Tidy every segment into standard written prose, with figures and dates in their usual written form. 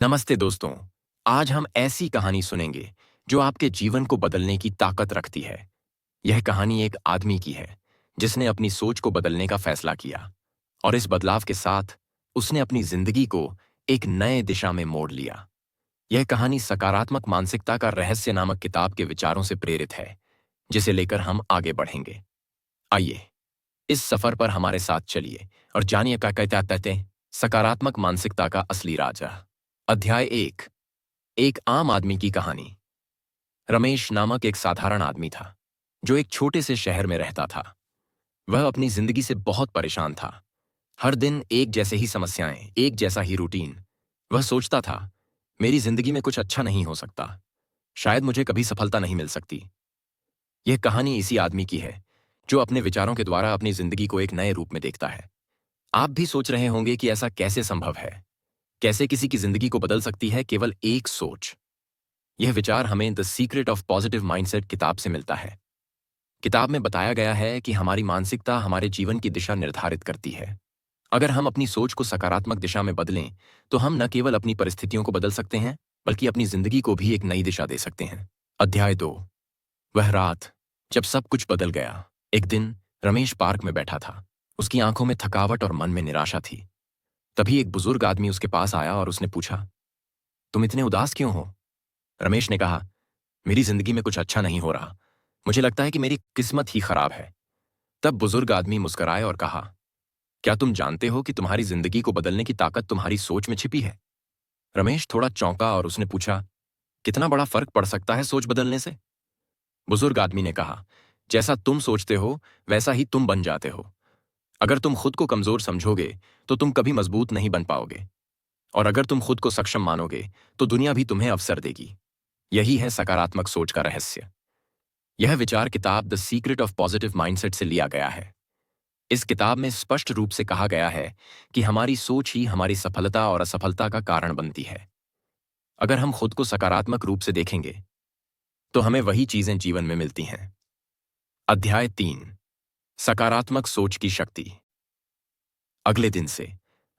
नमस्ते दोस्तों। आज हम ऐसी कहानी सुनेंगे जो आपके जीवन को बदलने की ताकत रखती है। यह कहानी एक आदमी की है जिसने अपनी सोच को बदलने का फैसला किया और इस बदलाव के साथ उसने अपनी जिंदगी को एक नए दिशा में मोड़ लिया। यह कहानी सकारात्मक मानसिकता का रहस्य नामक किताब के विचारों से प्रेरित है, जिसे लेकर हम आगे बढ़ेंगे। आइए इस सफर पर हमारे साथ चलिए और जानिए क्या कहते हैं सकारात्मक मानसिकता का असली राजा। अध्याय एक, एक आम आदमी की कहानी। रमेश नामक एक साधारण आदमी था जो एक छोटे से शहर में रहता था। वह अपनी जिंदगी से बहुत परेशान था। हर दिन एक जैसे ही समस्याएं, एक जैसा ही रूटीन। वह सोचता था, मेरी जिंदगी में कुछ अच्छा नहीं हो सकता, शायद मुझे कभी सफलता नहीं मिल सकती। यह कहानी इसी आदमी की है जो अपने विचारों के द्वारा अपनी जिंदगी को एक नए रूप में देखता है। आप भी सोच रहे होंगे कि ऐसा कैसे संभव है, कैसे किसी की जिंदगी को बदल सकती है केवल एक सोच। यह विचार हमें the secret of positive mindset किताब से मिलता है। किताब में बताया गया है कि हमारी मानसिकता हमारे जीवन की दिशा निर्धारित करती है। अगर हम अपनी सोच को सकारात्मक दिशा में बदलें, तो हम न केवल अपनी परिस्थितियों को बदल सकते हैं, बल्कि अपनी जिंदगी को भी एक नई दिशा दे सकते हैं। अध्याय 2, वह रात जब सब कुछ बदल गया। एक दिन रमेश पार्क में बैठा था। उसकी आंखों में थकावट और मन में निराशा थी। तभी एक बुजुर्ग आदमी उसके पास आया और उसने पूछा, तुम इतने उदास क्यों हो? रमेश ने कहा, मेरी जिंदगी में कुछ अच्छा नहीं हो रहा। मुझे लगता है कि मेरी किस्मत ही खराब है। तब बुजुर्ग आदमी मुस्कुराए और कहा, क्या तुम जानते हो कि तुम्हारी जिंदगी को बदलने की ताकत तुम्हारी सोच में छिपी है? रमेश थोड़ा चौंका और उसने पूछा, कितना बड़ा फर्क पड़ सकता है सोच बदलने से? बुजुर्ग आदमी ने कहा, जैसा तुम सोचते हो वैसा ही तुम बन जाते हो। अगर तुम खुद को कमजोर समझोगे तो तुम कभी मजबूत नहीं बन पाओगे, और अगर तुम खुद को सक्षम मानोगे तो दुनिया भी तुम्हें अवसर देगी। यही है सकारात्मक सोच का रहस्य। यह विचार किताब the secret of positive mindset से लिया गया है। इस किताब में स्पष्ट रूप से कहा गया है कि हमारी सोच ही हमारी सफलता और असफलता का कारण बनती है। अगर हम खुद को सकारात्मक रूप से देखेंगे तो हमें वही चीजें जीवन में मिलती हैं। अध्याय 3, सकारात्मक सोच की शक्ति। अगले दिन से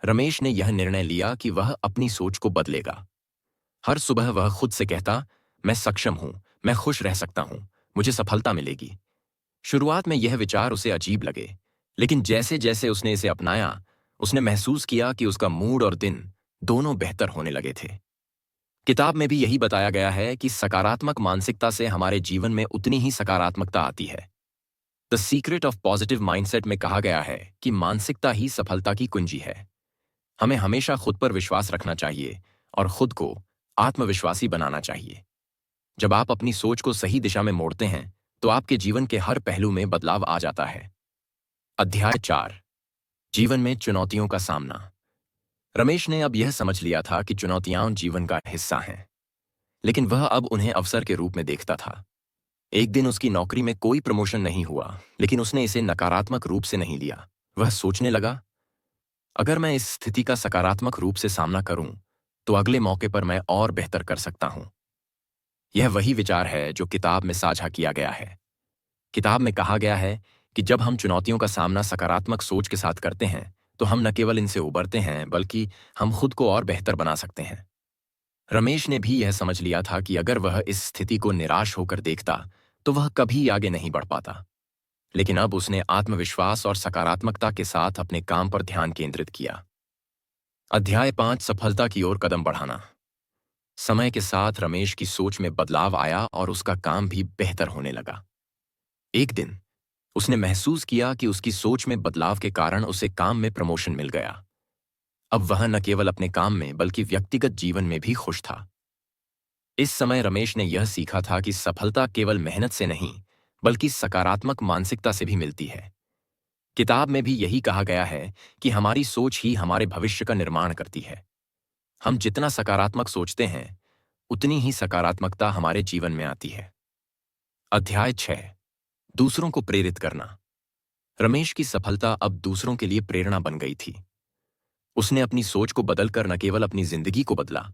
रमेश ने यह निर्णय लिया कि वह अपनी सोच को बदलेगा। हर सुबह वह खुद से कहता, मैं सक्षम हूं, मैं खुश रह सकता हूं, मुझे सफलता मिलेगी। शुरुआत में यह विचार उसे अजीब लगे, लेकिन जैसे जैसे उसने इसे अपनाया, उसने महसूस किया कि उसका मूड और दिन दोनों बेहतर होने लगे थे। किताब में भी यही बताया गया है कि सकारात्मक मानसिकता से हमारे जीवन में उतनी ही सकारात्मकता आती है। The secret of positive mindset में कहा गया है कि मानसिकता ही सफलता की कुंजी है। हमें हमेशा खुद पर विश्वास रखना चाहिए और खुद को आत्मविश्वासी बनाना चाहिए। जब आप अपनी सोच को सही दिशा में मोड़ते हैं, तो आपके जीवन के हर पहलू में बदलाव आ जाता है। अध्याय 4, जीवन में चुनौतियों का सामना। रमेश ने अब यह समझ लिया था कि चुनौतियां जीवन का हिस्सा हैं, लेकिन वह अब उन्हें अवसर के रूप में देखता था। एक दिन उसकी नौकरी में कोई प्रमोशन नहीं हुआ, लेकिन उसने इसे नकारात्मक रूप से नहीं लिया। वह सोचने लगा, अगर मैं इस स्थिति का सकारात्मक रूप से सामना करूं, तो अगले मौके पर मैं और बेहतर कर सकता हूं। यह वही विचार है जो किताब में साझा किया गया है। किताब में कहा गया है कि जब हम चुनौतियों का सामना सकारात्मक सोच के साथ करते हैं, तो हम न केवल इनसे उबरते हैं, बल्कि हम खुद को और बेहतर बना सकते हैं। रमेश ने भी यह समझ लिया था कि अगर वह इस स्थिति को निराश होकर देखता, तो वह कभी आगे नहीं बढ़ पाता। लेकिन अब उसने आत्मविश्वास और सकारात्मकता के साथ अपने काम पर ध्यान केंद्रित किया। अध्याय 5, सफलता की ओर कदम बढ़ाना। समय के साथ रमेश की सोच में बदलाव आया और उसका काम भी बेहतर होने लगा। एक दिन उसने महसूस किया कि उसकी सोच में बदलाव के कारण उसे काम में प्रमोशन मिल गया। अब वह न केवल अपने काम में बल्कि व्यक्तिगत जीवन में भी खुश था। इस समय रमेश ने यह सीखा था कि सफलता केवल मेहनत से नहीं, बल्कि सकारात्मक मानसिकता से भी मिलती है। किताब में भी यही कहा गया है कि हमारी सोच ही हमारे भविष्य का निर्माण करती है। हम जितना सकारात्मक सोचते हैं, उतनी ही सकारात्मकता हमारे जीवन में आती है। अध्याय 6, दूसरों को प्रेरित करना। रमेश की सफलता अब दूसरों के लिए प्रेरणा बन गई थी। उसने अपनी सोच को बदलकर न केवल अपनी जिंदगी को बदला,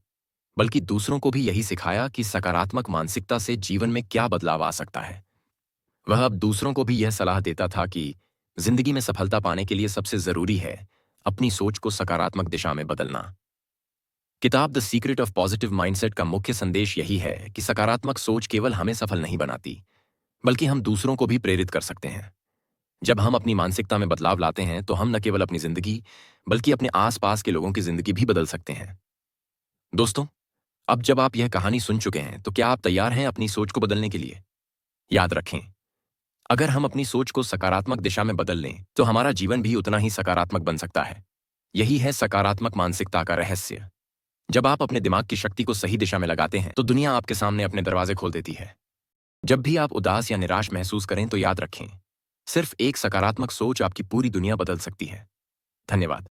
बल्कि दूसरों को भी यही सिखाया कि सकारात्मक मानसिकता से जीवन में क्या बदलाव आ सकता है। वह अब दूसरों को भी यह सलाह देता था कि जिंदगी में सफलता पाने के लिए सबसे जरूरी है अपनी सोच को सकारात्मक दिशा में बदलना। किताब the secret of positive mindset का मुख्य संदेश यही है कि सकारात्मक सोच केवल हमें सफल नहीं बनाती, बल्कि हम दूसरों को भी प्रेरित कर सकते हैं। जब हम अपनी मानसिकता में बदलाव लाते हैं तो हम न केवल अपनी जिंदगी, बल्कि अपने आसपास के लोगों की जिंदगी भी बदल सकते हैं। दोस्तों, अब जब आप यह कहानी सुन चुके हैं तो क्या आप तैयार हैं अपनी सोच को बदलने के लिए? याद रखें, अगर हम अपनी सोच को सकारात्मक दिशा में बदल लें तो हमारा जीवन भी उतना ही सकारात्मक बन सकता है। यही है सकारात्मक मानसिकता का रहस्य। जब आप अपने दिमाग की शक्ति को सही दिशा में लगाते हैं तो दुनिया आपके सामने अपने दरवाजे खोल देती है। जब भी आप उदास या निराश महसूस करें तो याद रखें, सिर्फ एक सकारात्मक सोच आपकी पूरी दुनिया बदल सकती है। धन्यवाद।